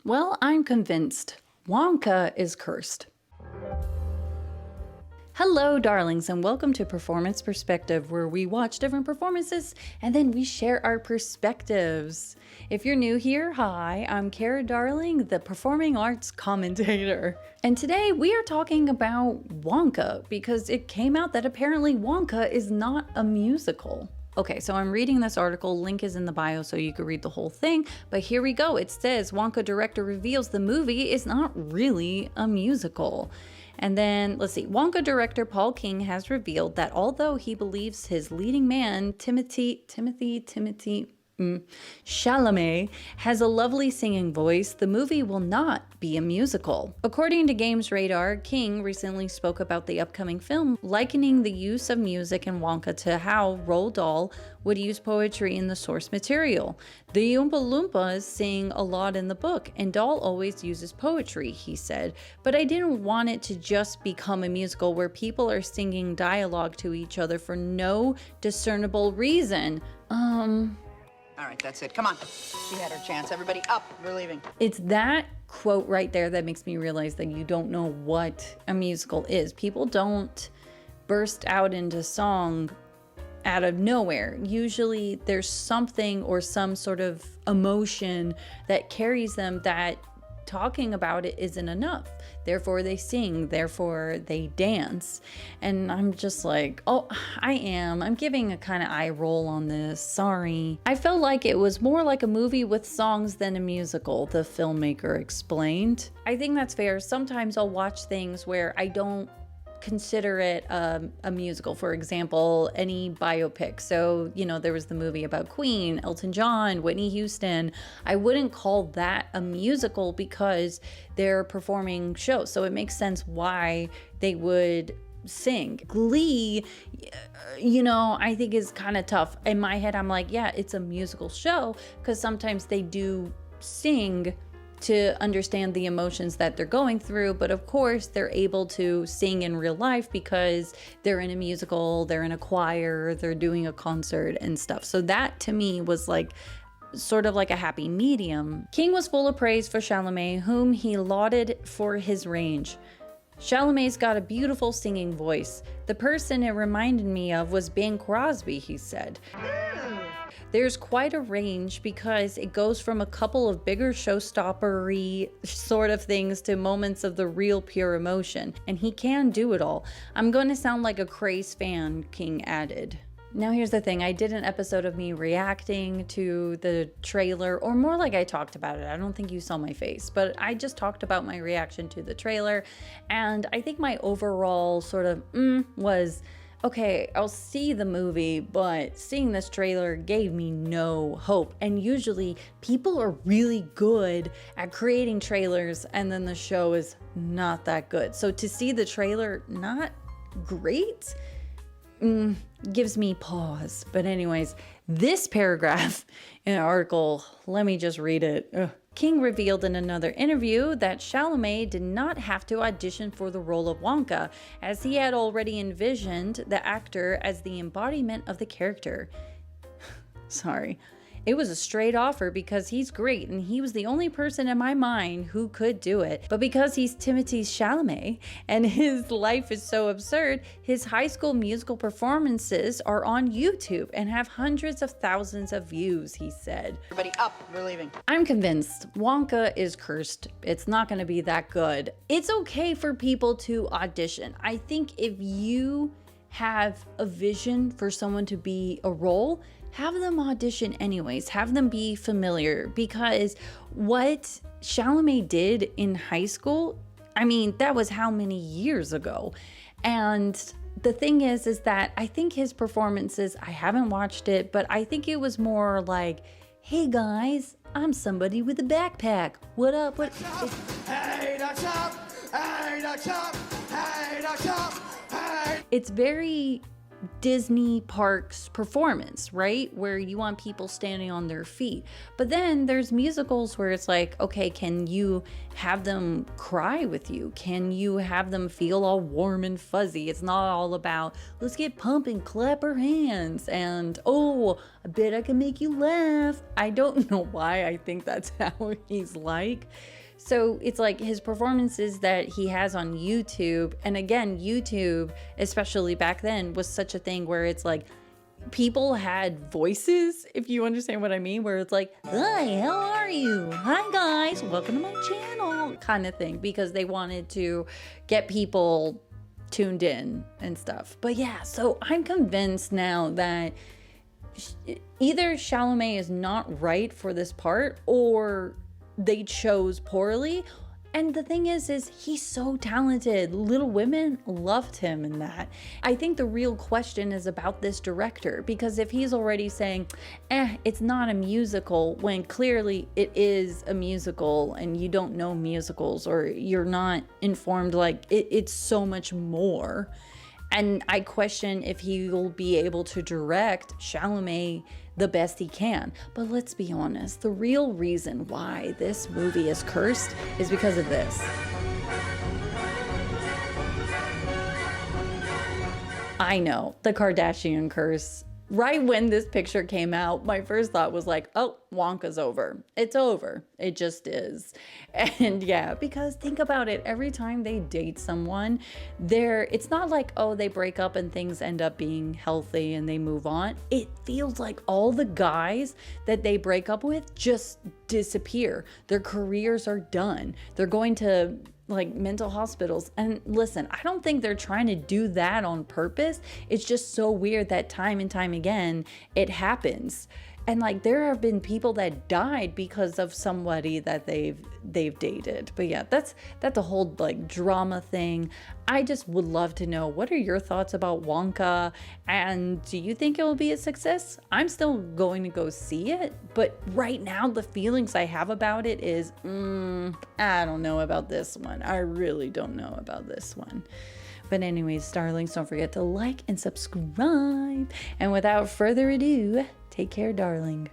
Well, I'm convinced. Wonka is cursed. Hello, darlings, and welcome to Performance Perspective, where we watch different performances and then we share our perspectives. If you're new here, hi, I'm Kara Darling, the performing arts commentator. And today we are talking about Wonka because it came out that apparently Wonka is not a musical. Okay, so I'm reading this article, link is in the bio so you can read the whole thing, but here we go. It says Wonka director reveals the movie is not really a musical. And then, let's see, Wonka director Paul King has revealed that although he believes his leading man, Timothy Chalamet, has a lovely singing voice, the movie will not be a musical. According to Games Radar, King recently spoke about the upcoming film, likening the use of music in Wonka to how Roald Dahl would use poetry in the source material. The Oompa Loompas sing a lot in the book, and Dahl always uses poetry, he said, but I didn't want it to just become a musical where people are singing dialogue to each other for no discernible reason. All right, that's it. Come on. She had her chance. Everybody up. We're leaving. It's that quote right there that makes me realize that you don't know what a musical is. People don't burst out into song out of nowhere. Usually there's something or some sort of emotion that carries them that talking about it isn't enough. Therefore they sing, therefore they dance. And I'm just like, I'm giving a kind of eye roll on this, sorry. I felt like it was more like a movie with songs than a musical, the filmmaker explained. I think that's fair. Sometimes I'll watch things where I don't consider it a musical. For example, any biopic. So, there was the movie about Queen, Elton John, Whitney Houston. I wouldn't call that a musical because they're performing shows. So it makes sense why they would sing. Glee, I think is kind of tough. In my head, I'm like, yeah, it's a musical show because sometimes they do sing to understand the emotions that they're going through, but of course they're able to sing in real life because they're in a musical, they're in a choir, they're doing a concert and stuff. So that to me was like sort of like a happy medium. King was full of praise for Chalamet, whom he lauded for his range. Chalamet's got a beautiful singing voice. The person it reminded me of was Bing Crosby, he said. There's quite a range because it goes from a couple of bigger showstoppery sort of things to moments of the real pure emotion, and he can do it all. I'm going to sound like a craze fan, King added. Now here's the thing, I did an episode of me reacting to the trailer, or more like I talked about it. I don't think you saw my face, but I just talked about my reaction to the trailer, and I think my overall sort of was, okay, I'll see the movie, but seeing this trailer gave me no hope. And usually people are really good at creating trailers and then the show is not that good. So to see the trailer not great gives me pause. But anyways, this paragraph in the article, let me just read it. King revealed in another interview that Chalamet did not have to audition for the role of Wonka, as he had already envisioned the actor as the embodiment of the character. Sorry. It was a straight offer because he's great and he was the only person in my mind who could do it. But because he's Timothée Chalamet and his life is so absurd, his High School Musical performances are on YouTube and have hundreds of thousands of views, he said. Everybody up. We're leaving. I'm convinced Wonka is cursed. It's not going to be that good. It's okay for people to audition. I think if you have a vision for someone to be a role, have them audition anyways, have them be familiar, because what Chalamet did in high school, I mean, that was how many years ago? And the thing is that I think his performances, I haven't watched it, but I think it was more like, hey guys, I'm somebody with a backpack. What up? What? Hey, that's up. Hey, that's up. Hey, that's up. Hey. It's very Disney parks performance, right? Where you want people standing on their feet. But then there's musicals where it's like, okay, can you have them cry with you? Can you have them feel all warm and fuzzy? It's not all about, let's get pump and clap our hands and, oh, I bet I can make you laugh. I don't know why I think that's how he's like. So it's like his performances that he has on YouTube. And again, YouTube, especially back then, was such a thing where it's like people had voices, if you understand what I mean, where it's like, hi, how are you? Hi, guys, welcome to my channel, kind of thing, because they wanted to get people tuned in and stuff. But yeah, so I'm convinced now that either Chalamet is not right for this part or they chose poorly. And the thing is he's so talented. Little Women loved him in that. I think the real question is about this director, because if he's already saying, it's not a musical, when clearly it is a musical and you don't know musicals or you're not informed, like it's so much more. And I question if he will be able to direct Chalamet the best he can. But let's be honest, the real reason why this movie is cursed is because of this. I know, the Kardashian curse. Right when this picture came out, my first thought was like, oh, Wonka's over. It's over. It just is. And yeah, because think about it, every time they date someone, it's not like, oh, they break up and things end up being healthy and they move on. It feels like all the guys that they break up with just disappear. Their careers are done. They're going to like mental hospitals. And listen, I don't think they're trying to do that on purpose. It's just so weird that time and time again it happens. And like there have been people that died because of somebody that they've dated. But yeah, that's a whole like drama thing. I just would love to know, what are your thoughts about Wonka? And do you think it will be a success? I'm still going to go see it, but right now the feelings I have about it is, I don't know about this one. I really don't know about this one. But anyways, darlings, don't forget to like and subscribe. And without further ado, take care, darling.